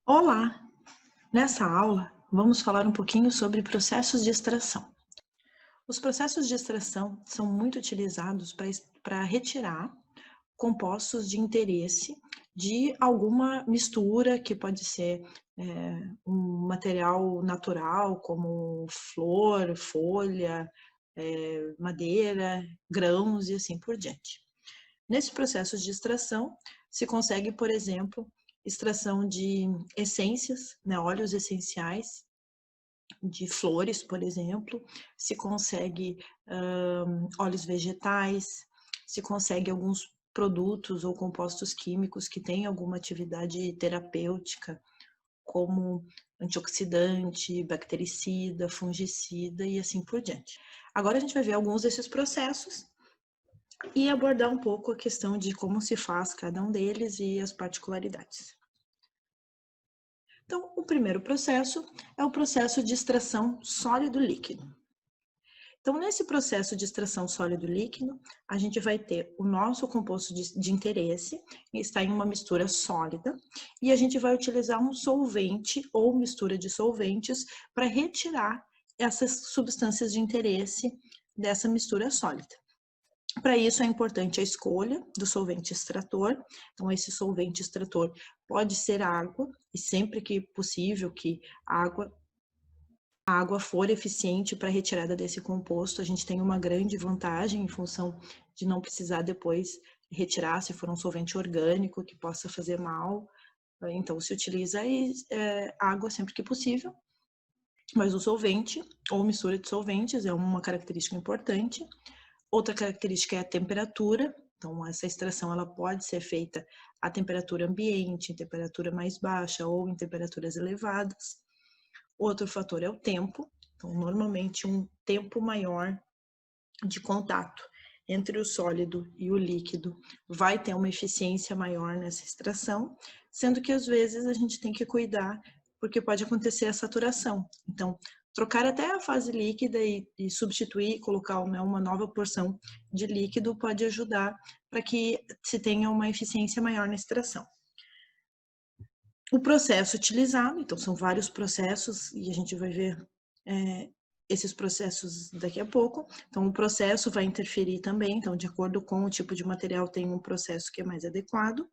Olá! Nessa aula, vamos falar um pouquinho sobre processos de extração. Os processos de extração são muito utilizados para retirar compostos de interesse de alguma mistura que pode ser um material natural, como flor, folha, madeira, grãos e assim por diante. Nesse processo de extração, se consegue, por exemplo, extração de essências, né, óleos essenciais de flores, por exemplo, se consegue óleos vegetais, se consegue alguns produtos ou compostos químicos que têm alguma atividade terapêutica, como antioxidante, bactericida, fungicida e assim por diante. Agora a gente vai ver alguns desses processos e abordar um pouco a questão de como se faz cada um deles e as particularidades. Então, o primeiro processo é o processo de extração sólido-líquido. Então, nesse processo de extração sólido-líquido, a gente vai ter o nosso composto de interesse, que está em uma mistura sólida, e a gente vai utilizar um solvente ou mistura de solventes para retirar essas substâncias de interesse dessa mistura sólida. Para isso é importante a escolha do solvente extrator. Então, esse solvente extrator pode ser água, e sempre que possível que a água for eficiente para a retirada desse composto, a gente tem uma grande vantagem em função de não precisar depois retirar se for um solvente orgânico que possa fazer mal. Então, se utiliza água sempre que possível, mas o solvente ou mistura de solventes é uma característica importante. Outra característica é a temperatura. Então, essa extração ela pode ser feita a temperatura ambiente, em temperatura mais baixa ou em temperaturas elevadas. Outro fator é o tempo. Então, normalmente, um tempo maior de contato entre o sólido e o líquido vai ter uma eficiência maior nessa extração, sendo que às vezes a gente tem que cuidar porque pode acontecer a saturação. Então, trocar até a fase líquida e substituir, colocar uma nova porção de líquido pode ajudar para que se tenha uma eficiência maior na extração. O processo utilizado, então são vários processos e a gente vai ver esses processos daqui a pouco. Então, o processo vai interferir também, então, de acordo com o tipo de material, tem um processo que é mais adequado.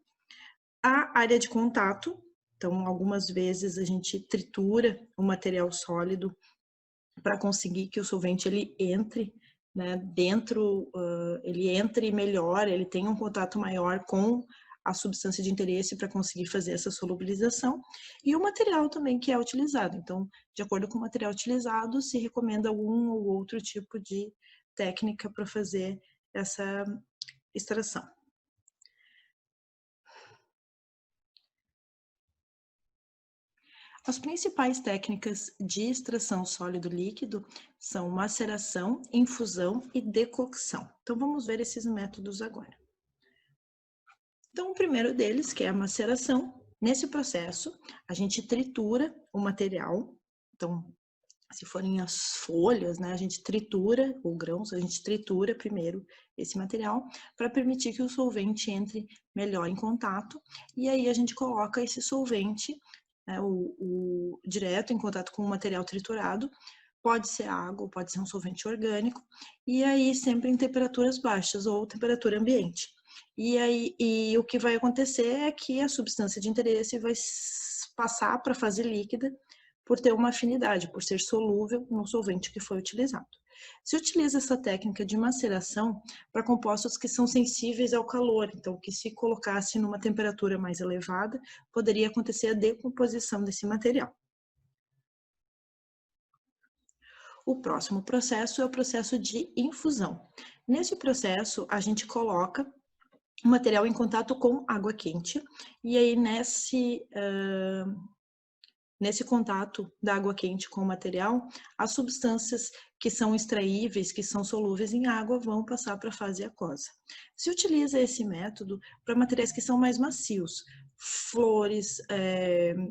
A área de contato, então, algumas vezes a gente tritura o material sólido para conseguir que o solvente ele entre, né, dentro, ele entre melhor, ele tenha um contato maior com a substância de interesse para conseguir fazer essa solubilização, e o material também que é utilizado. Então, de acordo com o material utilizado, se recomenda algum ou outro tipo de técnica para fazer essa extração. As principais técnicas de extração sólido-líquido são maceração, infusão e decocção. Então, vamos ver esses métodos agora. Então, o primeiro deles, que é a maceração, nesse processo, a gente tritura o material. Então, se forem as folhas, né, a gente tritura, ou grãos, a gente tritura primeiro esse material para permitir que o solvente entre melhor em contato. E aí a gente coloca esse solvente, né, direto em contato com o material triturado. Pode ser água, pode ser um solvente orgânico, e aí sempre em temperaturas baixas ou temperatura ambiente. E o que vai acontecer é que a substância de interesse vai passar para a fase líquida por ter uma afinidade, por ser solúvel no solvente que foi utilizado. Se utiliza essa técnica de maceração para compostos que são sensíveis ao calor, então que se colocasse numa temperatura mais elevada, poderia acontecer a decomposição desse material. O próximo processo é o processo de infusão. Nesse processo, a gente coloca o material em contato com água quente, e aí nesse contato da água quente com o material, as substâncias que são extraíveis, que são solúveis em água, vão passar para a fase aquosa. Se utiliza esse método para materiais que são mais macios, flores,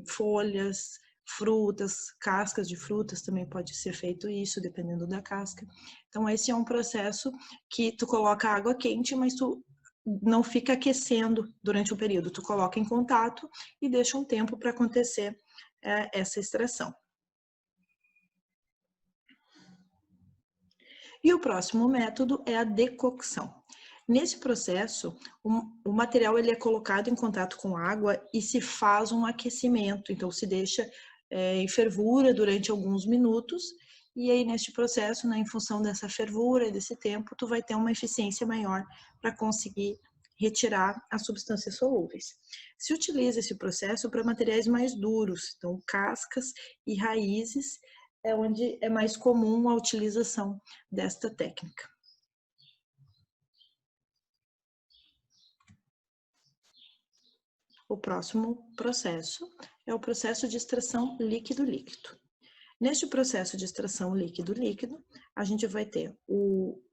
folhas, frutas, cascas de frutas, também pode ser feito isso, dependendo da casca. Então, esse é um processo que tu coloca água quente, mas tu não fica aquecendo durante o período. Tu coloca em contato e deixa um tempo para acontecer essa extração. E o próximo método é a decocção. Nesse processo, o material ele é colocado em contato com água e se faz um aquecimento. Então, se deixa em fervura durante alguns minutos. E aí, neste processo, né, em função dessa fervura, desse tempo, tu vai ter uma eficiência maior para conseguir retirar as substâncias solúveis. Se utiliza esse processo para materiais mais duros, então cascas e raízes é onde é mais comum a utilização desta técnica. O próximo processo é o processo de extração líquido-líquido. Neste processo de extração líquido-líquido, a gente vai ter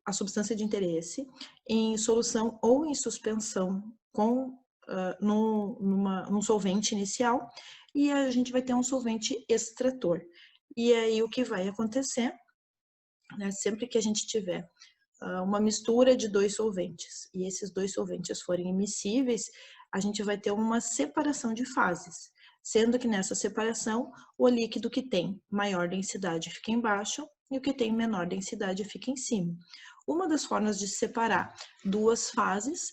a substância de interesse em solução ou em suspensão num solvente inicial, e a gente vai ter um solvente extrator. E aí o que vai acontecer, né, sempre que a gente tiver uma mistura de dois solventes, e esses dois solventes forem immiscíveis, a gente vai ter uma separação de fases. Sendo que nessa separação, o líquido que tem maior densidade fica embaixo e o que tem menor densidade fica em cima. Uma das formas de separar duas fases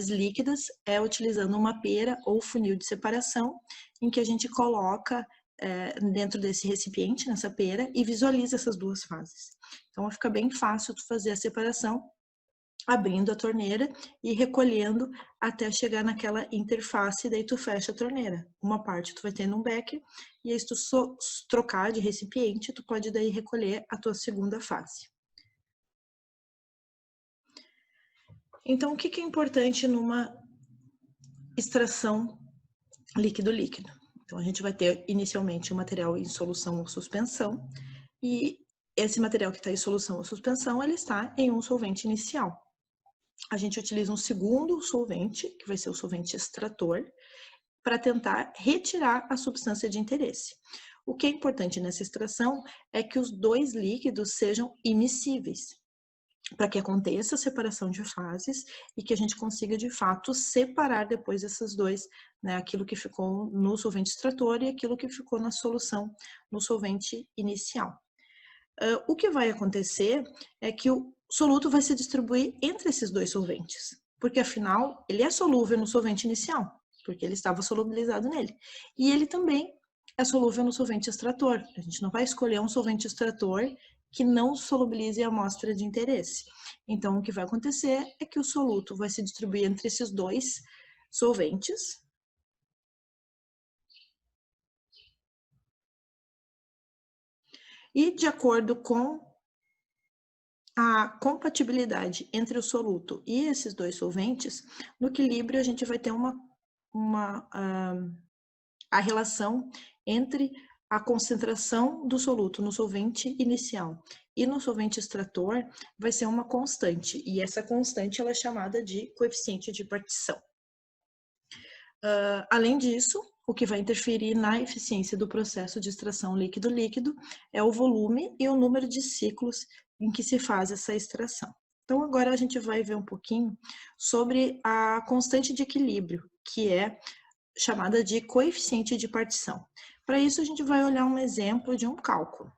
líquidas é utilizando uma pera ou funil de separação, em que a gente coloca dentro desse recipiente, nessa pera, e visualiza essas duas fases. Então, fica bem fácil tu fazer a separação, abrindo a torneira e recolhendo até chegar naquela interface, daí tu fecha a torneira. Uma parte tu vai ter num becker, e aí se tu trocar de recipiente, tu pode daí recolher a tua segunda fase. Então, o que é importante numa extração líquido-líquido? Então, a gente vai ter inicialmente o material em solução ou suspensão, e esse material que está em solução ou suspensão, ele está em um solvente inicial. A gente utiliza um segundo solvente, que vai ser o solvente extrator, para tentar retirar a substância de interesse. O que é importante nessa extração é que os dois líquidos sejam immiscíveis, para que aconteça a separação de fases e que a gente consiga, de fato, separar depois esses dois, né, aquilo que ficou no solvente extrator e aquilo que ficou na solução no solvente inicial. O que vai acontecer é que o soluto vai se distribuir entre esses dois solventes, porque afinal ele é solúvel no solvente inicial, porque ele estava solubilizado nele, e ele também é solúvel no solvente extrator. A gente não vai escolher um solvente extrator que não solubilize a amostra de interesse. Então, o que vai acontecer é que o soluto vai se distribuir entre esses dois solventes, e de acordo com a compatibilidade entre o soluto e esses dois solventes, no equilíbrio a gente vai ter a relação entre a concentração do soluto no solvente inicial e no solvente extrator vai ser uma constante, e essa constante ela é chamada de coeficiente de partição. Além disso, o que vai interferir na eficiência do processo de extração líquido-líquido é o volume e o número de ciclos em que se faz essa extração. Então, agora a gente vai ver um pouquinho sobre a constante de equilíbrio, que é chamada de coeficiente de partição. Para isso, a gente vai olhar um exemplo de um cálculo.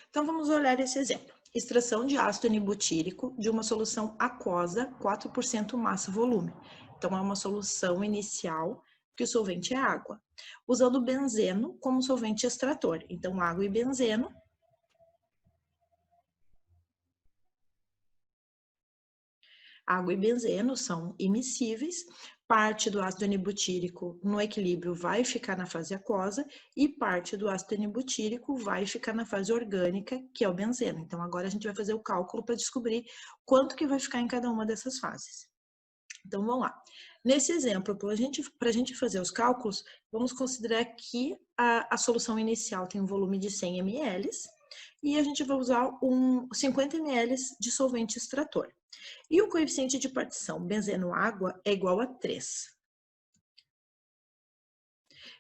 Então, vamos olhar esse exemplo. Extração de ácido N-butírico de uma solução aquosa, 4% massa-volume. Então, é uma solução inicial que o solvente é água. Usando o benzeno como solvente extrator. Então, água e benzeno. Água e benzeno são immiscíveis. Parte do ácido N-butírico no equilíbrio vai ficar na fase aquosa e parte do ácido N-butírico vai ficar na fase orgânica, que é o benzeno. Então, agora a gente vai fazer o cálculo para descobrir quanto que vai ficar em cada uma dessas fases. Então, vamos lá. Nesse exemplo, para a gente fazer os cálculos, vamos considerar que a solução inicial tem um volume de 100 ml e a gente vai usar 50 ml de solvente extrator. E o coeficiente de partição benzeno-água é igual a 3.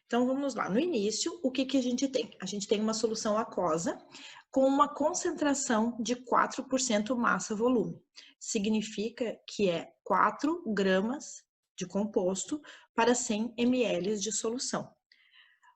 Então, vamos lá. No início, o que a gente tem? A gente tem uma solução aquosa com uma concentração de 4% massa-volume. Significa que é 4 gramas de composto para 100 ml de solução.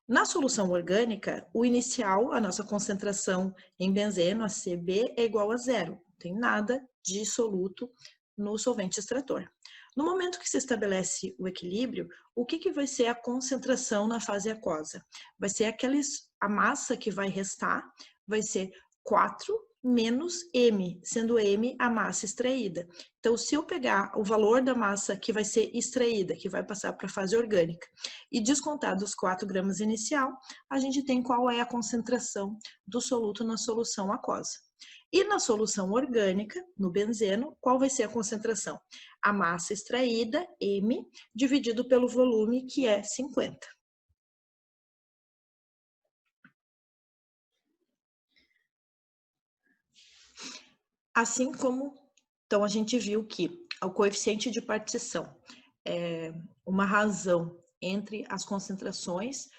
Na solução orgânica, o inicial, a nossa concentração em benzeno, a CB, é igual a zero. Não tem nada de soluto no solvente extrator. No momento que se estabelece o equilíbrio, o que vai ser a concentração na fase aquosa? Vai ser a massa que vai restar, vai ser 4 menos M, sendo M a massa extraída. Então, se eu pegar o valor da massa que vai ser extraída, que vai passar para a fase orgânica, e descontar dos 4 gramas inicial, a gente tem qual é a concentração do soluto na solução aquosa. E na solução orgânica, no benzeno, qual vai ser a concentração? A massa extraída, M, dividido pelo volume, que é 50. Assim como, então, a gente viu que o coeficiente de partição é uma razão entre as concentrações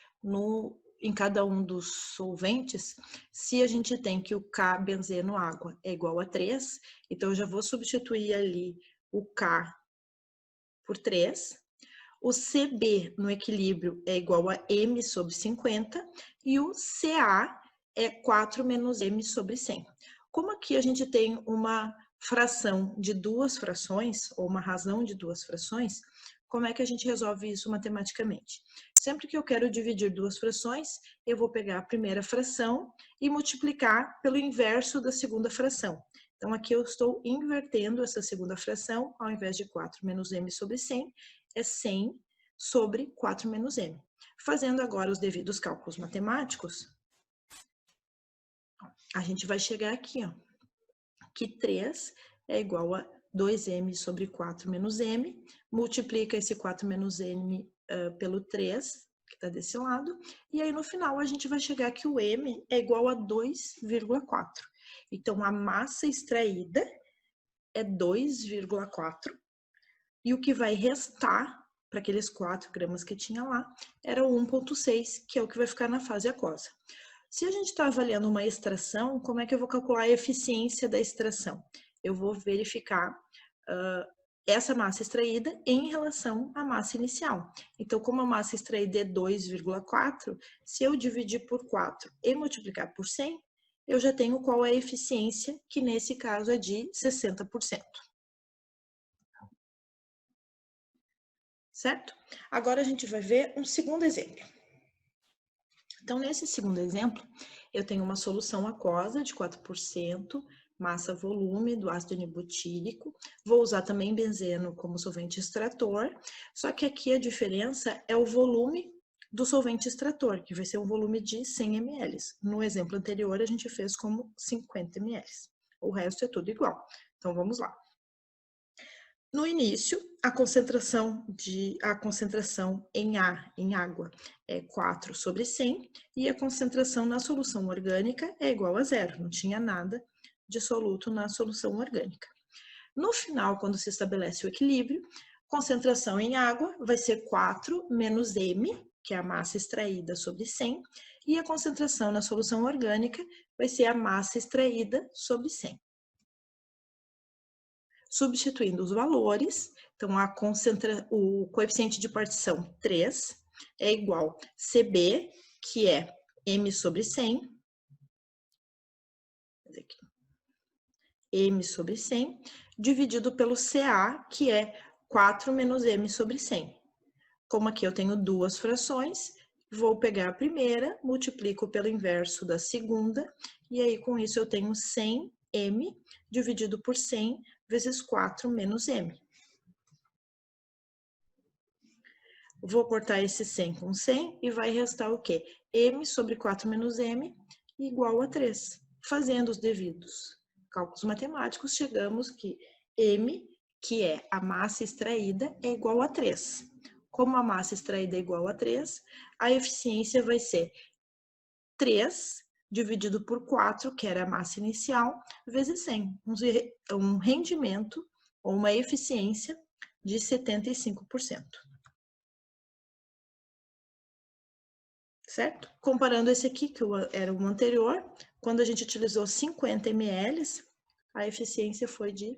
em cada um dos solventes. Se a gente tem que o K benzeno água é igual a 3, então eu já vou substituir ali o K por 3. O CB no equilíbrio é igual a M sobre 50 e o CA é 4 menos M sobre 100. Como aqui a gente tem uma fração de duas frações, ou uma razão de duas frações, como é que a gente resolve isso matematicamente? Sempre que eu quero dividir duas frações, eu vou pegar a primeira fração e multiplicar pelo inverso da segunda fração. Então, aqui eu estou invertendo essa segunda fração, ao invés de 4 menos M sobre 100, é 100 sobre 4 menos M. Fazendo agora os devidos cálculos matemáticos, a gente vai chegar aqui, ó, que 3 é igual a 2M sobre 4 menos M, multiplica esse 4 menos M pelo 3, que está desse lado, e aí no final a gente vai chegar que o M é igual a 2,4. Então, a massa extraída é 2,4, e o que vai restar para aqueles 4 gramas que tinha lá era 1,6, que é o que vai ficar na fase aquosa. Se a gente está avaliando uma extração, como é que eu vou calcular a eficiência da extração? Eu vou verificar essa massa extraída em relação à massa inicial. Então, como a massa extraída é 2,4, se eu dividir por 4 e multiplicar por 100, eu já tenho qual é a eficiência, que nesse caso é de 60%. Certo? Agora a gente vai ver um segundo exemplo. Então, nesse segundo exemplo, eu tenho uma solução aquosa de 4%, massa-volume do ácido N-butírico. Vou usar também benzeno como solvente extrator, só que aqui a diferença é o volume do solvente extrator, que vai ser um volume de 100 ml. No exemplo anterior, a gente fez como 50 ml. O resto é tudo igual. Então, vamos lá. No início, a concentração em água é 4 sobre 100 e a concentração na solução orgânica é igual a zero, não tinha nada de soluto na solução orgânica. No final, quando se estabelece o equilíbrio, concentração em água vai ser 4 menos M, que é a massa extraída sobre 100, e a concentração na solução orgânica vai ser a massa extraída sobre 100. Substituindo os valores, então o coeficiente de partição 3 é igual a CB, que é M sobre 100, M sobre 100, dividido pelo CA, que é 4 menos M sobre 100. Como aqui eu tenho duas frações, vou pegar a primeira, multiplico pelo inverso da segunda, e aí com isso eu tenho 100M dividido por 100 vezes 4 menos M. Vou cortar esse 100 com 100 e vai restar o quê? M sobre 4 menos M igual a 3. Fazendo os devidos cálculos matemáticos, chegamos que M, que é a massa extraída, é igual a 3. Como a massa extraída é igual a 3, a eficiência vai ser 3 dividido por 4, que era a massa inicial, vezes 100. Um rendimento ou uma eficiência de 75%. certo? Comparando esse aqui, que era o anterior, quando a gente utilizou 50 ml, a eficiência foi de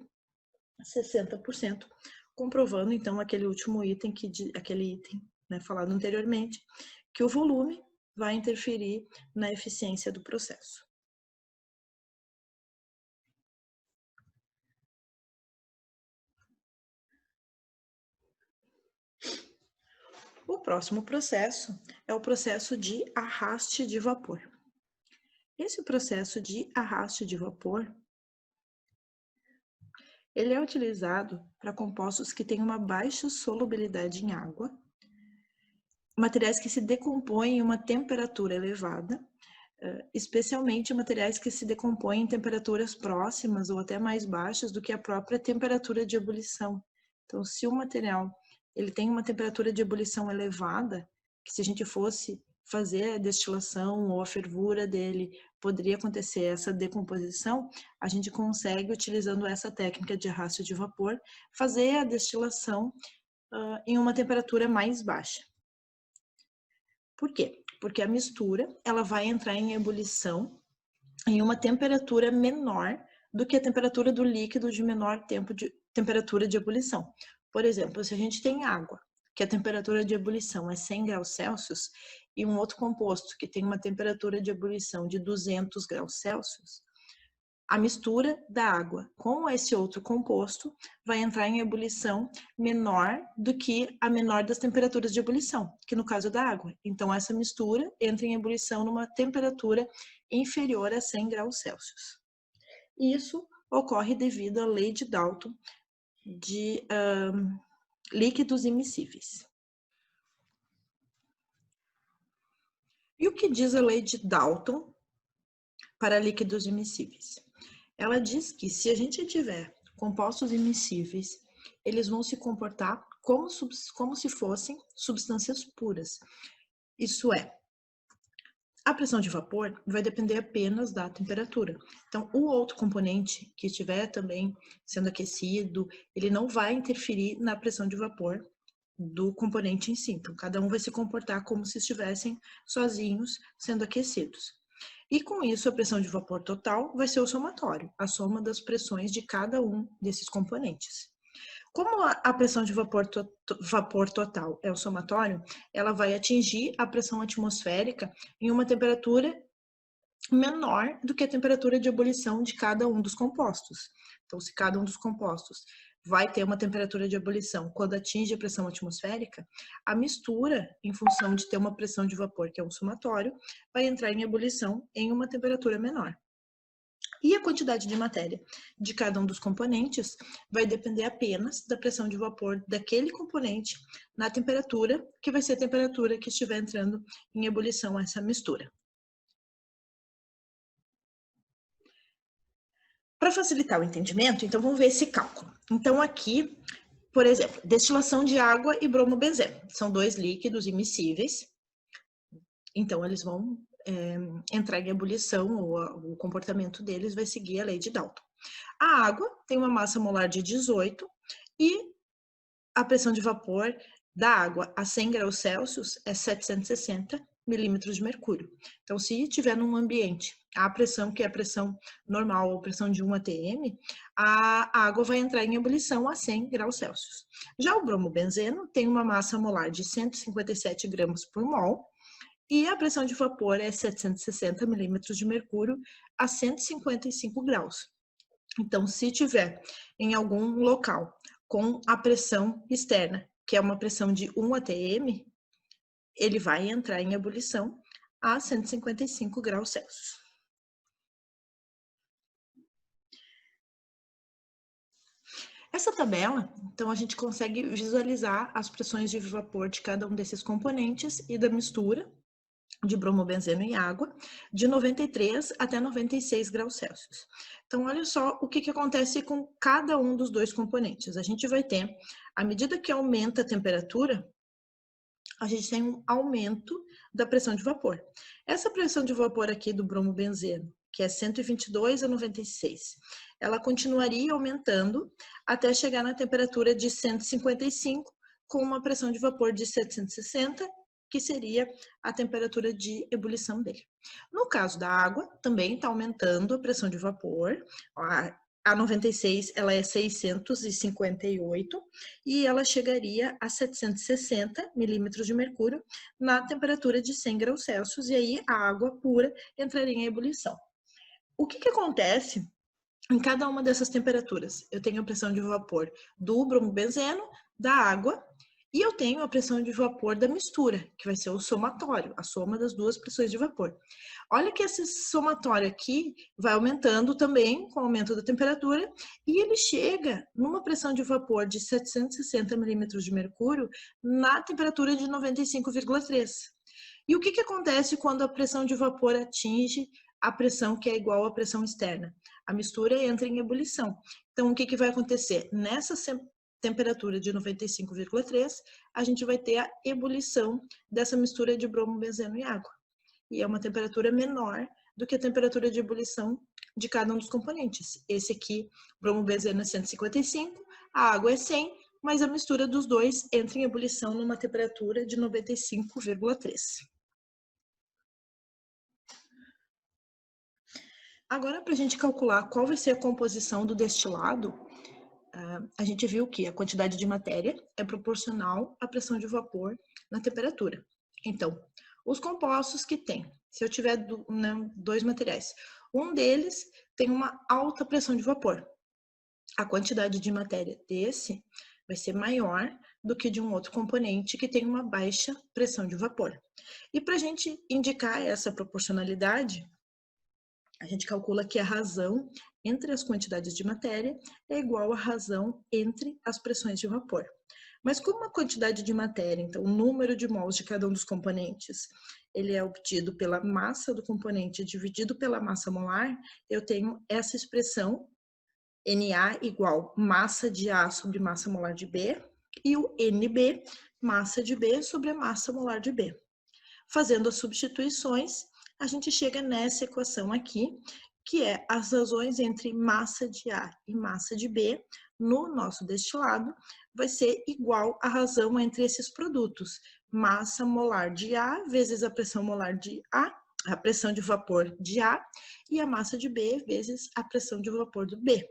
60%, comprovando então aquele último item, né, falado anteriormente, que o volume vai interferir na eficiência do processo. O próximo processo é o processo de arraste de vapor. Esse processo de arraste de vapor, ele é utilizado para compostos que têm uma baixa solubilidade em água, materiais que se decompõem em uma temperatura elevada, especialmente materiais que se decompõem em temperaturas próximas ou até mais baixas do que a própria temperatura de ebulição. Então, se o material ele tem uma temperatura de ebulição elevada, que se a gente fosse fazer a destilação ou a fervura dele, poderia acontecer essa decomposição, a gente consegue, utilizando essa técnica de arrasto de vapor, fazer a destilação em uma temperatura mais baixa. Por quê? Porque a mistura ela vai entrar em ebulição em uma temperatura menor do que a temperatura do líquido de menor temperatura de ebulição. Por exemplo, se a gente tem água, que a temperatura de ebulição é 100 graus Celsius, e um outro composto que tem uma temperatura de ebulição de 200 graus Celsius, a mistura da água com esse outro composto vai entrar em ebulição menor do que a menor das temperaturas de ebulição, que no caso é da água. Então, essa mistura entra em ebulição numa temperatura inferior a 100 graus Celsius. Isso ocorre devido à lei de Dalton de líquidos immiscíveis. E o que diz a lei de Dalton para líquidos immiscíveis? Ela diz que se a gente tiver compostos immiscíveis, eles vão se comportar como se fossem substâncias puras. Isso é, a pressão de vapor vai depender apenas da temperatura. Então, o outro componente que estiver também sendo aquecido, ele não vai interferir na pressão de vapor do componente em si. Então, cada um vai se comportar como se estivessem sozinhos sendo aquecidos. E com isso, a pressão de vapor total vai ser o somatório, a soma das pressões de cada um desses componentes. Como a pressão de vapor total é o somatório, ela vai atingir a pressão atmosférica em uma temperatura menor do que a temperatura de ebulição de cada um dos compostos. Então, se cada um dos compostos vai ter uma temperatura de ebulição quando atinge a pressão atmosférica, a mistura, em função de ter uma pressão de vapor, que é um somatório, vai entrar em ebulição em uma temperatura menor. E a quantidade de matéria de cada um dos componentes vai depender apenas da pressão de vapor daquele componente na temperatura, que vai ser a temperatura que estiver entrando em ebulição essa mistura. Para facilitar o entendimento, então vamos ver esse cálculo. Então aqui, por exemplo, destilação de água e bromobenzeno. São dois líquidos immiscíveis. Então eles vão entrar em ebulição, ou o comportamento deles vai seguir a lei de Dalton. A água tem uma massa molar de 18 e a pressão de vapor da água a 100 graus Celsius é 760 milímetros de mercúrio. Então, se estiver num ambiente, a pressão que é a pressão normal, ou pressão de 1 atm, a água vai entrar em ebulição a 100 graus Celsius. Já o bromobenzeno tem uma massa molar de 157 gramas por mol, e a pressão de vapor é 760 milímetros de mercúrio a 155 graus. Então, se tiver em algum local com a pressão externa, que é uma pressão de 1 atm, ele vai entrar em ebulição a 155 graus Celsius. Essa tabela, então, a gente consegue visualizar as pressões de vapor de cada um desses componentes e da mistura de bromobenzeno e água, de 93 até 96 graus Celsius. Então, olha só o que acontece com cada um dos dois componentes. A gente vai ter, à medida que aumenta a temperatura, a gente tem um aumento da pressão de vapor. Essa pressão de vapor aqui do bromobenzeno, que é 122 a 96, ela continuaria aumentando até chegar na temperatura de 155, com uma pressão de vapor de 760 que seria a temperatura de ebulição dele. No caso da água, também está aumentando a pressão de vapor. A 96 ela é 658 e ela chegaria a 760 milímetros de mercúrio na temperatura de 100 graus Celsius, e aí a água pura entraria em ebulição. O que acontece em cada uma dessas temperaturas? Eu tenho a pressão de vapor do bromobenzeno, da água, e eu tenho a pressão de vapor da mistura, que vai ser o somatório, a soma das duas pressões de vapor. Olha que esse somatório aqui vai aumentando também com o aumento da temperatura, e ele chega numa pressão de vapor de 760 milímetros de mercúrio na temperatura de 95,3. E o que acontece quando a pressão de vapor atinge a pressão que é igual à pressão externa? A mistura entra em ebulição. Então, o que vai acontecer? Nessa temperatura de 95,3, a gente vai ter a ebulição dessa mistura de bromo, benzeno e água. E é uma temperatura menor do que a temperatura de ebulição de cada um dos componentes. Esse aqui, bromo, benzeno, é 155, a água é 100, mas a mistura dos dois entra em ebulição numa temperatura de 95,3. Agora, para a gente calcular qual vai ser a composição do destilado, a gente viu que a quantidade de matéria é proporcional à pressão de vapor na temperatura. Então, os compostos que tem, se eu tiver dois materiais, um deles tem uma alta pressão de vapor, a quantidade de matéria desse vai ser maior do que de um outro componente que tem uma baixa pressão de vapor. E para a gente indicar essa proporcionalidade, a gente calcula que a razão entre as quantidades de matéria é igual à razão entre as pressões de vapor. Mas como a quantidade de matéria, então o número de mols de cada um dos componentes, ele é obtido pela massa do componente dividido pela massa molar, eu tenho essa expressão Na igual massa de A sobre massa molar de B, e o NB, massa de B sobre a massa molar de B. Fazendo as substituições, a gente chega nessa equação aqui, que é as razões entre massa de A e massa de B no nosso destilado, vai ser igual à razão entre esses produtos, massa molar de A vezes a pressão molar de A, a pressão de vapor de A, e a massa de B vezes a pressão de vapor do B.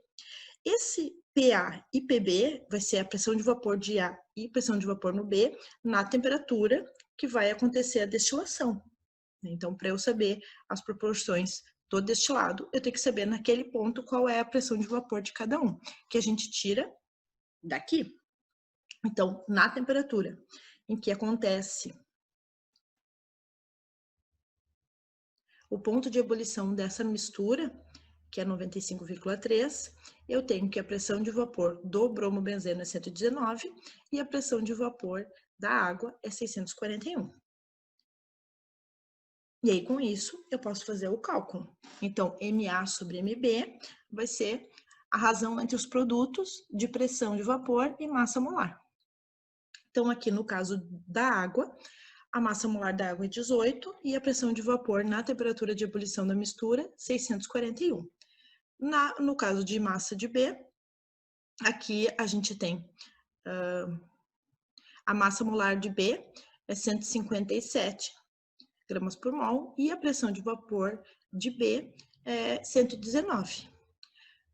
Esse PA e PB vai ser a pressão de vapor de A e pressão de vapor no B na temperatura que vai acontecer a destilação. Então, para eu saber as proporções do destilado, eu tenho que saber naquele ponto qual é a pressão de vapor de cada um, que a gente tira daqui. Então, na temperatura em que acontece o ponto de ebulição dessa mistura, que é 95,3, eu tenho que a pressão de vapor do bromobenzeno é 119 e a pressão de vapor da água é 641. E aí, com isso, eu posso fazer o cálculo. Então, MA sobre MB vai ser a razão entre os produtos de pressão de vapor e massa molar. Então, aqui no caso da água, a massa molar da água é 18 e a pressão de vapor na temperatura de ebulição da mistura, 641. No caso de massa de B, aqui a gente tem a massa molar de B é 157 gramas por mol e a pressão de vapor de B é 119.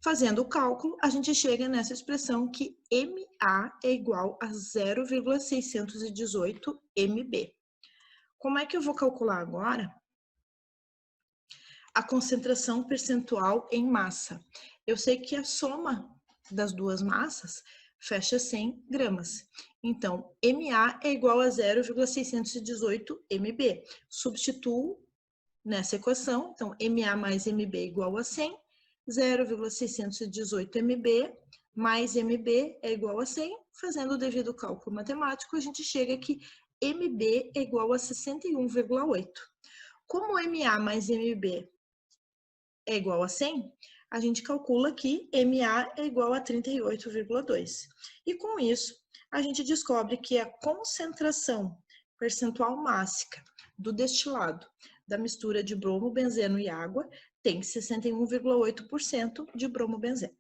Fazendo o cálculo, a gente chega nessa expressão que MA é igual a 0,618 MB. Como é que eu vou calcular agora a concentração percentual em massa? Eu sei que a soma das duas massas fecha 100 gramas. Então, MA é igual a 0,618 MB. Substituo nessa equação. Então, MA mais MB é igual a 100. 0,618 MB mais MB é igual a 100. Fazendo o devido cálculo matemático, a gente chega que MB é igual a 61,8. Como MA mais MB é igual a 100, a gente calcula que MA é igual a 38,2. E com isso, a gente descobre que a concentração percentual mássica do destilado da mistura de bromo, benzeno e água tem 61,8% de bromo, benzeno.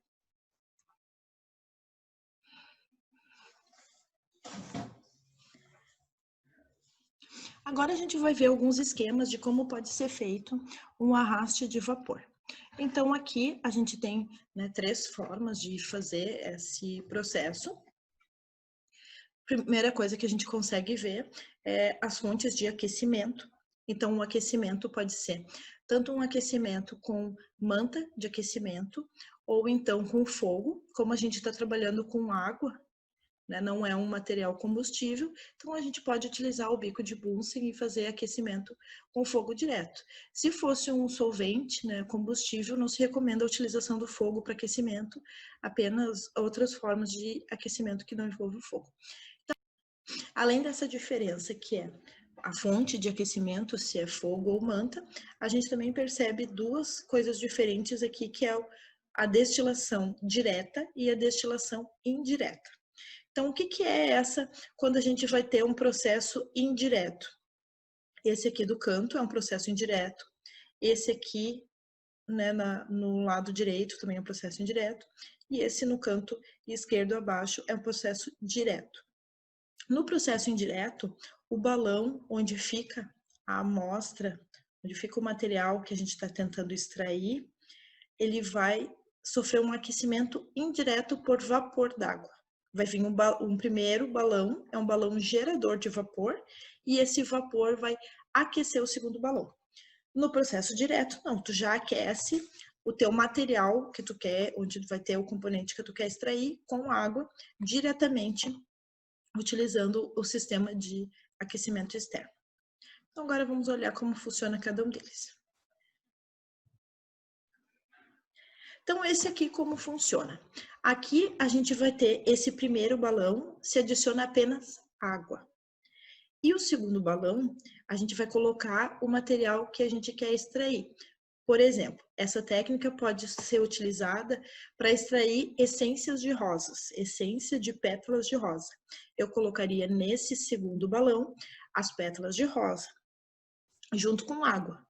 Agora a gente vai ver alguns esquemas de como pode ser feito um arraste de vapor. Então aqui a gente tem, né, 3 formas de fazer esse processo. Primeira coisa que a gente consegue ver é as fontes de aquecimento. Então o aquecimento pode ser tanto um aquecimento com manta de aquecimento ou então com fogo, como a gente está trabalhando com água, né, não é um material combustível, então a gente pode utilizar o bico de Bunsen e fazer aquecimento com fogo direto. Se fosse um solvente, né, combustível, não se recomenda a utilização do fogo para aquecimento, apenas outras formas de aquecimento que não envolvem fogo. Então, além dessa diferença que é a fonte de aquecimento, se é fogo ou manta, a gente também percebe 2 coisas diferentes aqui, que é a destilação direta e a destilação indireta. Então, o que é essa quando a gente vai ter um processo indireto? Esse aqui do canto é um processo indireto. Esse aqui, né, no lado direito também é um processo indireto. E esse no canto esquerdo abaixo é um processo direto. No processo indireto, o balão onde fica a amostra, onde fica o material que a gente está tentando extrair, ele vai sofrer um aquecimento indireto por vapor d'água. Vai vir um primeiro balão, é um balão gerador de vapor, e esse vapor vai aquecer o segundo balão. No processo direto, não, tu já aquece o teu material que tu quer, onde vai ter o componente que tu quer extrair, com água, diretamente, utilizando o sistema de aquecimento externo. Então, agora vamos olhar como funciona cada um deles. Então, esse aqui como funciona? Aqui a gente vai ter esse primeiro balão, se adiciona apenas água. E o segundo balão, a gente vai colocar o material que a gente quer extrair. Por exemplo, essa técnica pode ser utilizada para extrair essências de rosas, essência de pétalas de rosa. Eu colocaria nesse segundo balão as pétalas de rosa, junto com água.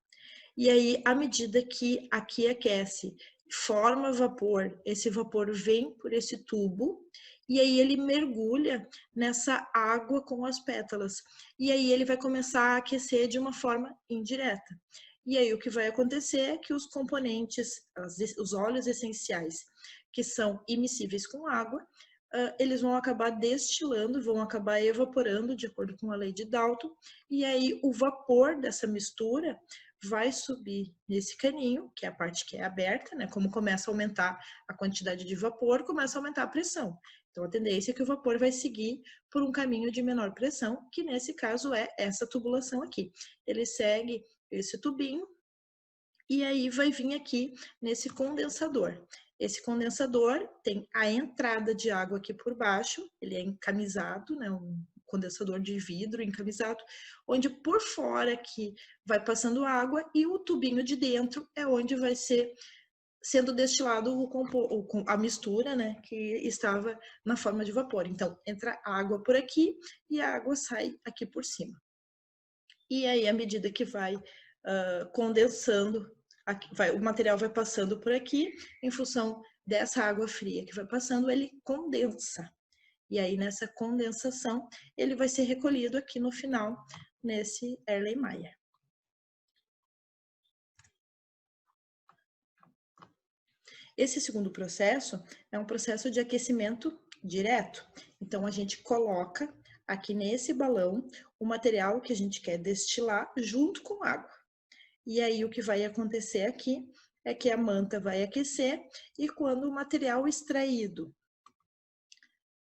E aí, à medida que aqui aquece, forma vapor, esse vapor vem por esse tubo e aí ele mergulha nessa água com as pétalas. E aí ele vai começar a aquecer de uma forma indireta. E aí o que vai acontecer é que os componentes, os óleos essenciais, que são immiscíveis com água, eles vão acabar destilando, vão acabar evaporando, de acordo com a lei de Dalton, e aí o vapor dessa mistura vai subir nesse caninho, que é a parte que é aberta, né? Como começa a aumentar a quantidade de vapor, começa a aumentar a pressão. Então, a tendência é que o vapor vai seguir por um caminho de menor pressão, que nesse caso é essa tubulação aqui. Ele segue esse tubinho e aí vai vir aqui nesse condensador. Esse condensador tem a entrada de água aqui por baixo, ele é encamisado, né? Um condensador de vidro encamisado, onde por fora aqui vai passando água e o tubinho de dentro é onde vai ser sendo destilado a mistura, né, que estava na forma de vapor. Então, entra água por aqui e a água sai aqui por cima. E aí, à medida que vai condensando, o material vai passando por aqui, em função dessa água fria que vai passando, ele condensa. E aí, nessa condensação, ele vai ser recolhido aqui no final, nesse Erlenmeyer. Esse segundo processo é um processo de aquecimento direto. Então, a gente coloca aqui nesse balão o material que a gente quer destilar junto com água. E aí, o que vai acontecer aqui é que a manta vai aquecer e quando o material extraído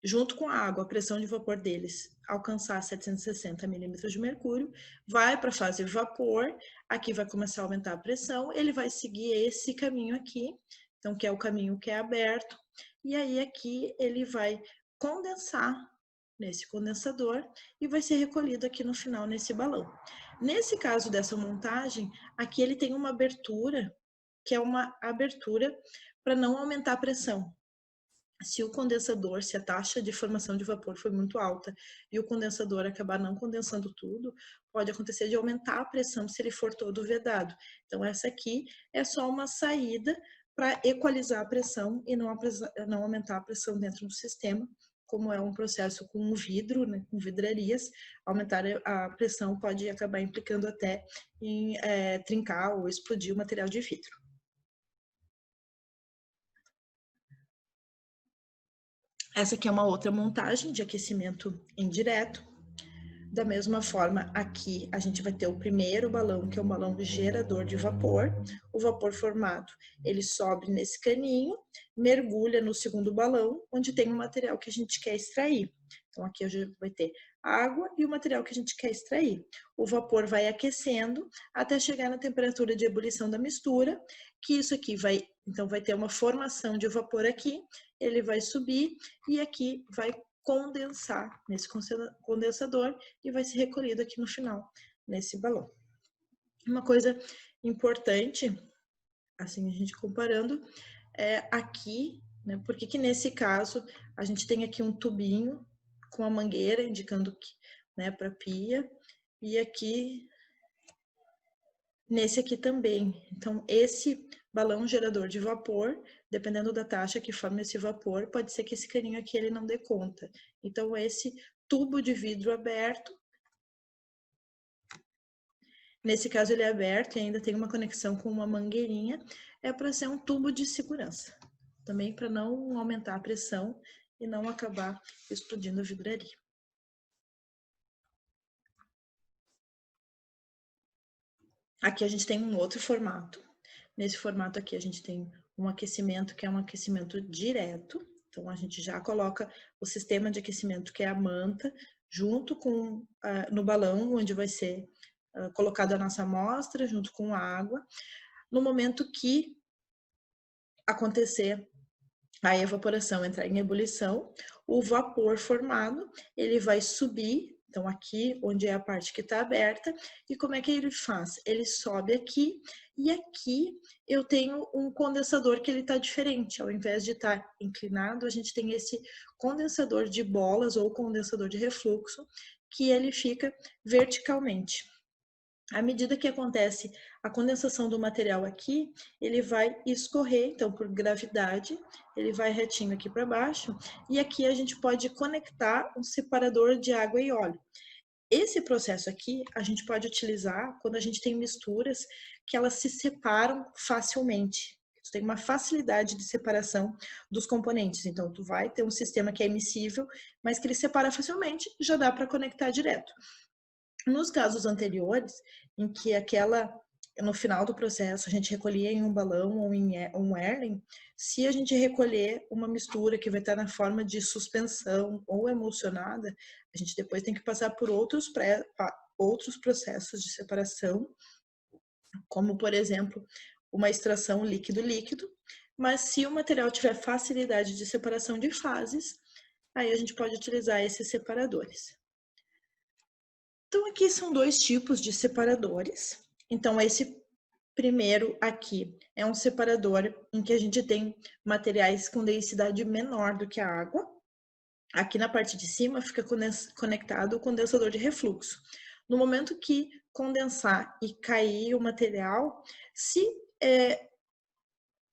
junto com a água, a pressão de vapor deles alcançar 760 milímetros de mercúrio, vai para a fase vapor, aqui vai começar a aumentar a pressão, ele vai seguir esse caminho aqui, então que é o caminho que é aberto, e aí aqui ele vai condensar nesse condensador e vai ser recolhido aqui no final nesse balão. Nesse caso dessa montagem, aqui ele tem uma abertura, que é uma abertura para não aumentar a pressão. Se o condensador, se a taxa de formação de vapor for muito alta e o condensador acabar não condensando tudo, pode acontecer de aumentar a pressão se ele for todo vedado. Então, essa aqui é só uma saída para equalizar a pressão e não aumentar a pressão dentro do sistema, como é um processo com vidro, né, com vidrarias, aumentar a pressão pode acabar implicando até em trincar ou explodir o material de vidro. Essa aqui é uma outra montagem de aquecimento indireto. Da mesma forma, aqui a gente vai ter o primeiro balão, que é um balão gerador de vapor. O vapor formado, ele sobe nesse caninho, mergulha no segundo balão, onde tem o material que a gente quer extrair. Então, aqui a gente vai ter água e o material que a gente quer extrair. O vapor vai aquecendo até chegar na temperatura de ebulição da mistura, que isso aqui então vai ter uma formação de vapor aqui, ele vai subir e aqui vai condensar nesse condensador e vai ser recolhido aqui no final, nesse balão. Uma coisa importante, assim, a gente comparando, é aqui, né, porque que nesse caso a gente tem aqui um tubinho com a mangueira indicando que, né, para pia, e aqui, nesse aqui também. Então, esse balão gerador de vapor, dependendo da taxa que forma esse vapor, pode ser que esse caninho aqui ele não dê conta. Então, esse tubo de vidro aberto, nesse caso ele é aberto e ainda tem uma conexão com uma mangueirinha, é para ser um tubo de segurança. Também para não aumentar a pressão e não acabar explodindo a vidraria. Aqui a gente tem um outro formato. Nesse formato aqui a gente tem um aquecimento que é um aquecimento direto. Então a gente já coloca o sistema de aquecimento que é a manta junto com no balão onde vai ser colocada a nossa amostra junto com a água. No momento que acontecer a evaporação, entrar em ebulição, o vapor formado ele vai subir. Então, aqui, onde é a parte que está aberta, e como é que ele faz? Ele sobe aqui, e aqui eu tenho um condensador que ele está diferente. Ao invés de estar inclinado, a gente tem esse condensador de bolas ou condensador de refluxo, que ele fica verticalmente. À medida que acontece a condensação do material aqui, ele vai escorrer, então, por gravidade, ele vai retinho aqui para baixo, e aqui a gente pode conectar um separador de água e óleo. Esse processo aqui, a gente pode utilizar quando a gente tem misturas que elas se separam facilmente. Tu tem uma facilidade de separação dos componentes, então tu vai ter um sistema que é immiscível, mas que ele separa facilmente, já dá para conectar direto. Nos casos anteriores, em que no final do processo, a gente recolhia em um balão ou em um Erlen, se a gente recolher uma mistura que vai estar na forma de suspensão ou emulsionada, a gente depois tem que passar por outros processos de separação, como, por exemplo, uma extração líquido-líquido, mas se o material tiver facilidade de separação de fases, aí a gente pode utilizar esses separadores. Então, aqui são dois tipos de separadores. Então, esse primeiro aqui é um separador em que a gente tem materiais com densidade menor do que a água. Aqui na parte de cima fica conectado o condensador de refluxo. No momento que condensar e cair o material, se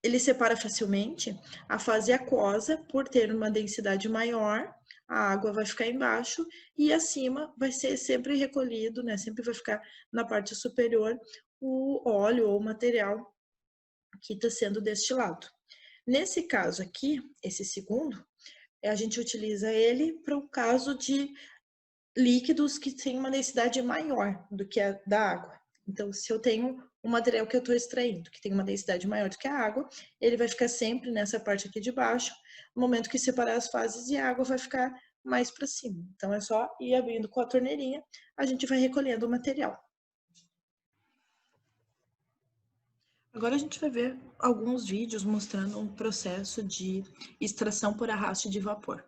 ele separa facilmente, a fase aquosa, por ter uma densidade maior, a água vai ficar embaixo e acima vai ser sempre recolhido, né? Sempre vai ficar na parte superior o óleo ou o material que está sendo destilado. Nesse caso aqui, esse segundo, a gente utiliza ele para o caso de líquidos que têm uma densidade maior do que a da água. Então, se eu tenho um material que eu estou extraindo, que tem uma densidade maior do que a água, ele vai ficar sempre nessa parte aqui de baixo. No momento que separar as fases e a água vai ficar mais para cima. Então, é só ir abrindo com a torneirinha, a gente vai recolhendo o material. Agora a gente vai ver alguns vídeos mostrando um processo de extração por arraste de vapor.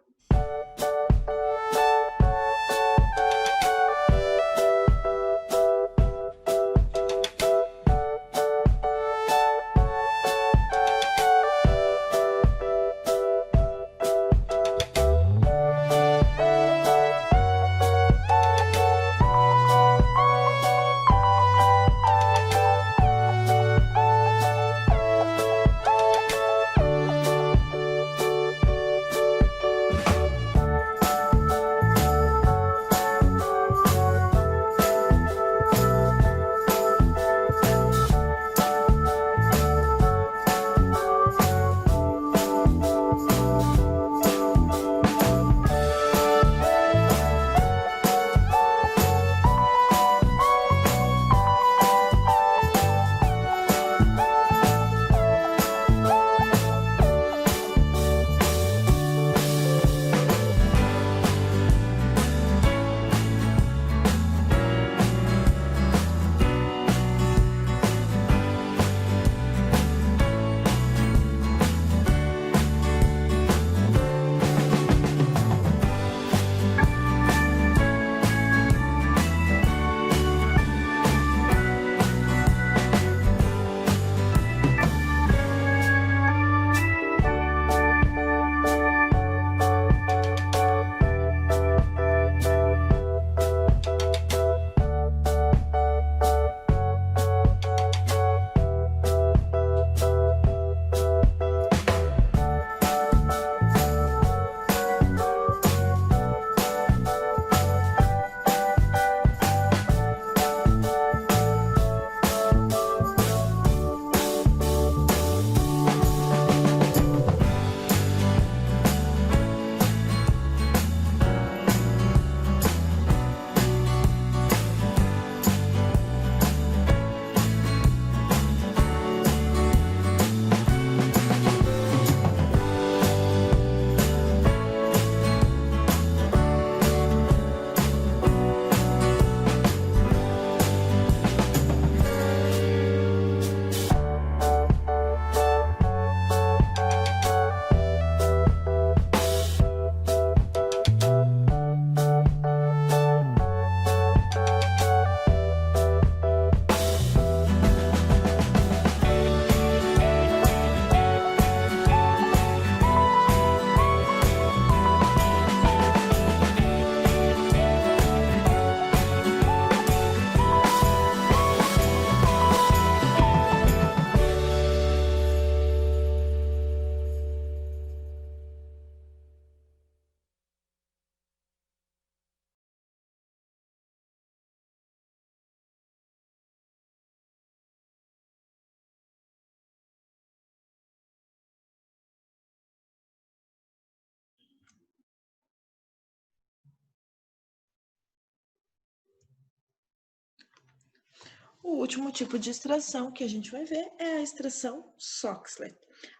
O último tipo de extração que a gente vai ver é a extração Soxhlet.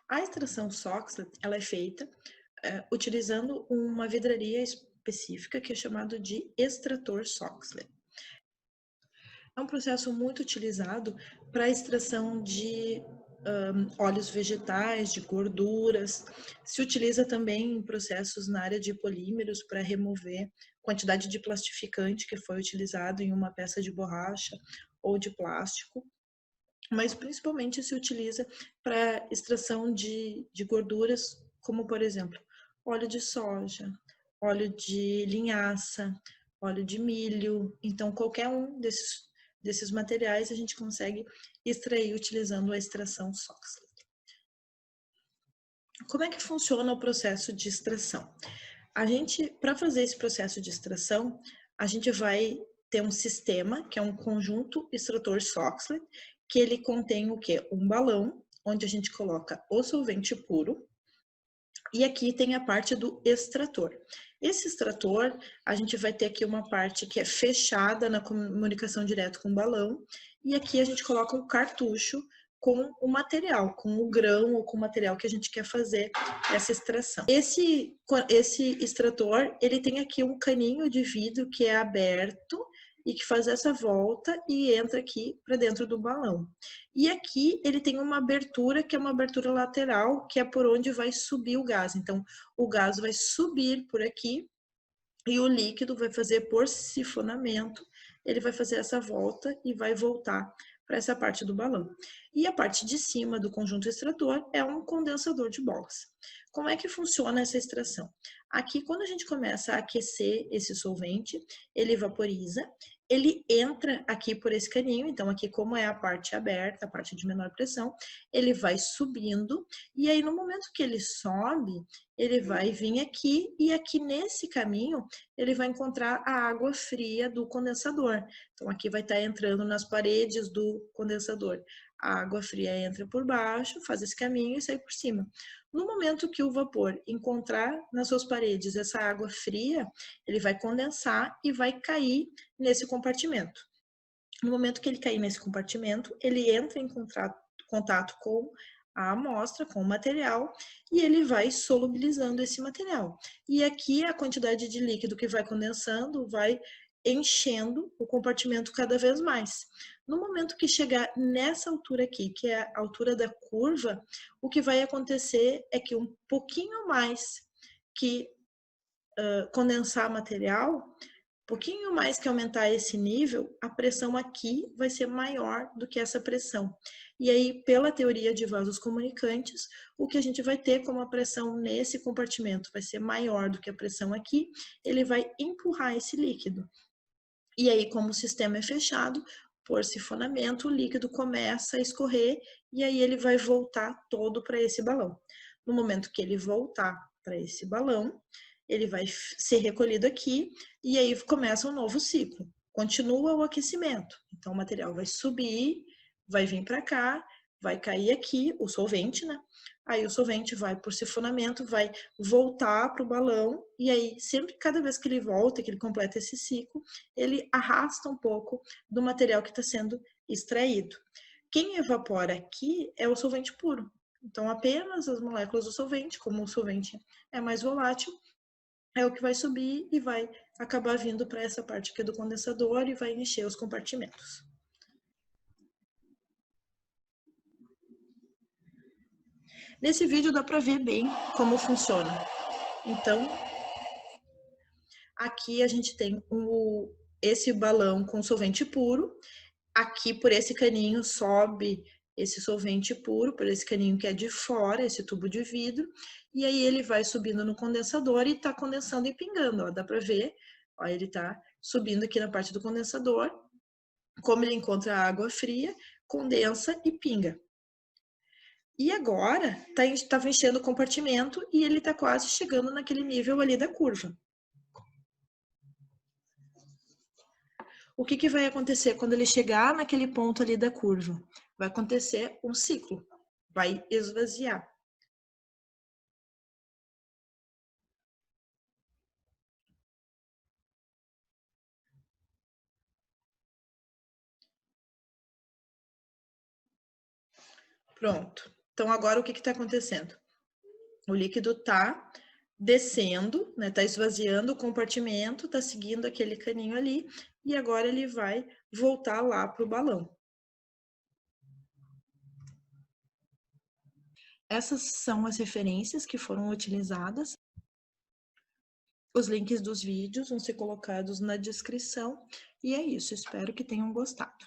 A extração Soxhlet, ela é feita utilizando uma vidraria específica que é chamado de extrator Soxhlet. É um processo muito utilizado para a extração de óleos vegetais, de gorduras. Se utiliza também em processos na área de polímeros para remover quantidade de plastificante que foi utilizado em uma peça de borracha ou de plástico, mas principalmente se utiliza para extração de gorduras, como por exemplo, óleo de soja, óleo de linhaça, óleo de milho. Então, qualquer um desses materiais a gente consegue extrair utilizando a extração Soxhlet. Como é que funciona o processo de extração? A gente, para fazer esse processo de extração, a gente vai ter um sistema, que é um conjunto extrator Soxhlet, que ele contém o quê? Um balão, onde a gente coloca o solvente puro, e aqui tem a parte do extrator. Esse extrator, a gente vai ter aqui uma parte que é fechada na comunicação direta com o balão, e aqui a gente coloca um cartucho com o material, com o grão ou com o material que a gente quer fazer essa extração. Esse extrator, ele tem aqui um caninho de vidro que é aberto e que faz essa volta e entra aqui para dentro do balão. E aqui ele tem uma abertura, que é uma abertura lateral, que é por onde vai subir o gás. Então, o gás vai subir por aqui e o líquido vai fazer por sifonamento, ele vai fazer essa volta e vai voltar para essa parte do balão. E a parte de cima do conjunto extrator é um condensador de bolas. Como é que funciona essa extração? Aqui, quando a gente começa a aquecer esse solvente, ele vaporiza, ele entra aqui por esse caninho, então aqui como é a parte aberta, a parte de menor pressão, ele vai subindo, e aí no momento que ele sobe, ele vai vir aqui, e aqui nesse caminho, ele vai encontrar a água fria do condensador. Então aqui vai estar entrando nas paredes do condensador. A água fria entra por baixo, faz esse caminho e sai por cima. No momento que o vapor encontrar nas suas paredes essa água fria, ele vai condensar e vai cair nesse compartimento. No momento que ele cair nesse compartimento, ele entra em contato com a amostra, com o material, e ele vai solubilizando esse material. E aqui a quantidade de líquido que vai condensando vai enchendo o compartimento cada vez mais. No momento que chegar nessa altura aqui, que é a altura da curva, o que vai acontecer é que um pouquinho mais que condensar material, pouquinho mais que aumentar esse nível, a pressão aqui vai ser maior do que essa pressão. E aí, pela teoria de vasos comunicantes, o que a gente vai ter como a pressão nesse compartimento vai ser maior do que a pressão aqui, ele vai empurrar esse líquido. E aí, como o sistema é fechado, por sifonamento, o líquido começa a escorrer e aí ele vai voltar todo para esse balão. No momento que ele voltar para esse balão, ele vai ser recolhido aqui e aí começa um novo ciclo. Continua o aquecimento. Então, o material vai subir, vai vir para cá, vai cair aqui o solvente, né? Aí o solvente vai por sifonamento, vai voltar para o balão e aí sempre, cada vez que ele volta, que ele completa esse ciclo, ele arrasta um pouco do material que está sendo extraído. Quem evapora aqui é o solvente puro. Então, apenas as moléculas do solvente, como o solvente é mais volátil, é o que vai subir e vai acabar vindo para essa parte aqui do condensador e vai encher os compartimentos. Nesse vídeo dá para ver bem como funciona. Então, aqui a gente tem esse balão com solvente puro. Aqui por esse caninho sobe esse solvente puro, por esse caninho que é de fora, esse tubo de vidro, e aí ele vai subindo no condensador e tá condensando e pingando, ó, dá para ver, ó, ele tá subindo aqui na parte do condensador, como ele encontra a água fria, condensa e pinga. E agora tá enchendo o compartimento e ele tá quase chegando naquele nível ali da curva. O que vai acontecer quando ele chegar naquele ponto ali da curva? Vai acontecer um ciclo, vai esvaziar. Pronto. Então, agora o que está acontecendo? O líquido está descendo, né? Está esvaziando o compartimento, está seguindo aquele caninho ali, e agora ele vai voltar lá para o balão. Essas são as referências que foram utilizadas. Os links dos vídeos vão ser colocados na descrição. E é isso, espero que tenham gostado.